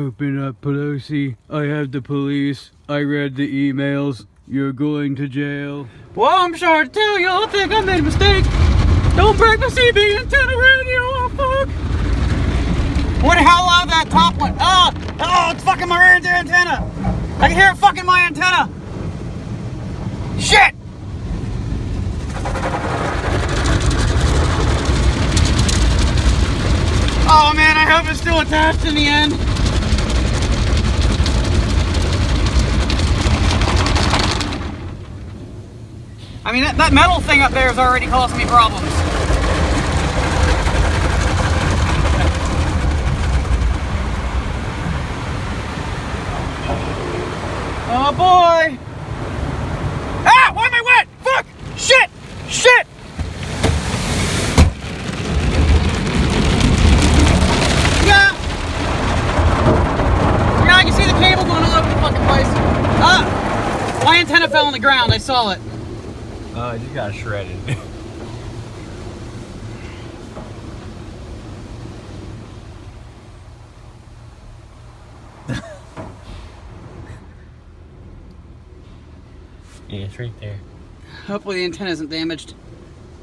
Open up, Pelosi. I have the police. I read the emails. You're going to jail. Well, I'm sorry to tell you, I think I made a mistake. Don't break my CB antenna radio, oh fuck! What the hell out of that top one? Oh, it's fucking my rear antenna! I can hear it fucking my antenna! Shit! Oh man, I hope it's still attached in the end. I mean, that metal thing up there is already causing me problems. Oh boy! Ah! Why am I wet? Fuck! Shit! Shit! Yeah! Yeah, I can see the cable going all over the fucking place. Ah! My antenna fell on the ground, I saw it. Oh, you got shredded. Yeah, it's right there. Hopefully the antenna isn't damaged.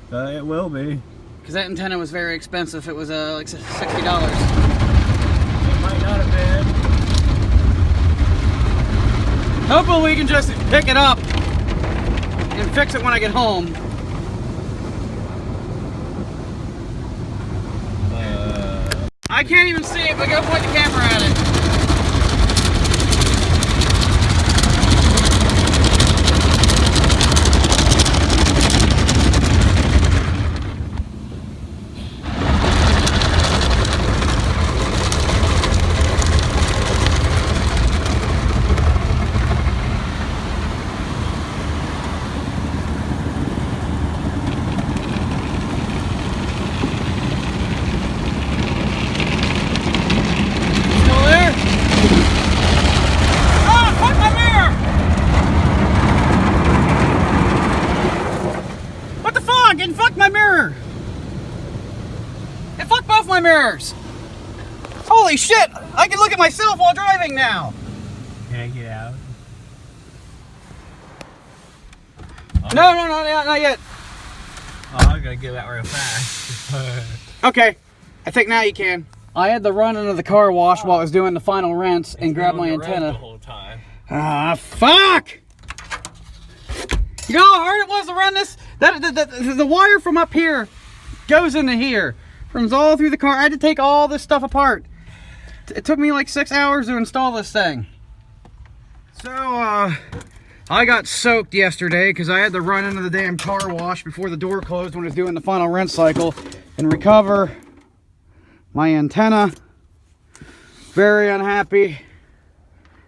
It will be. Because that antenna was very expensive. It was like $60. It might not have been. Hopefully we can just pick it up and fix it when I get home. I can't even see it, but go point the camera at it. And fuck my mirror! And fuck both my mirrors! Holy shit! I can look at myself while driving now! Can I get out? Oh. No, not yet. Oh, I'm gonna get out real fast. Okay, I think now you can. I had to run into the car wash while I was doing the final rinse and grab my antenna. The whole time. Ah, fuck! You know how hard it was to run this? The wire from up here goes into here. Runs all through the car. I had to take all this stuff apart. It took me like 6 hours to install this thing. So, I got soaked yesterday because I had to run into the damn car wash before the door closed when I was doing the final rinse cycle and recover my antenna. Very unhappy.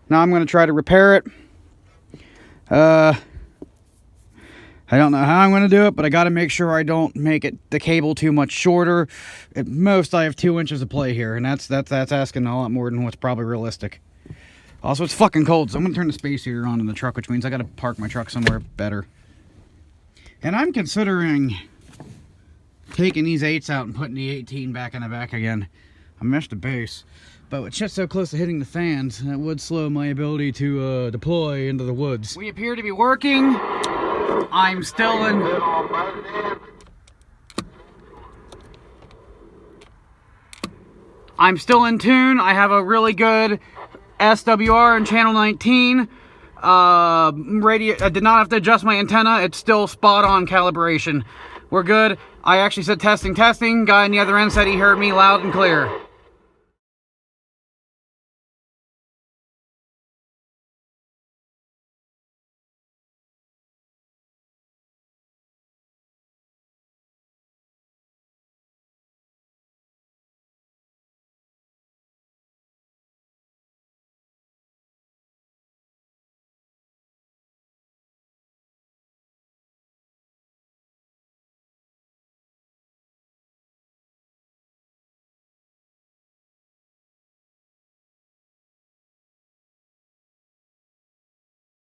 Now I'm going to try to repair it. I don't know how I'm going to do it, but I got to make sure I don't make the cable too much shorter. At most, I have 2 inches of play here, and that's asking a lot more than what's probably realistic. Also, it's fucking cold, so I'm going to turn the space heater on in the truck, which means I got to park my truck somewhere better. And I'm considering taking these 8s out and putting the 18 back in the back again. I missed the base, but with shit so close to hitting the fans, that would slow my ability to deploy into the woods. We appear to be working. I'm still in tune. I have a really good SWR and channel 19 radio. I did not have to adjust my antenna. It's still spot on calibration. We're good. I actually said testing. Guy on the other end said he heard me loud and clear.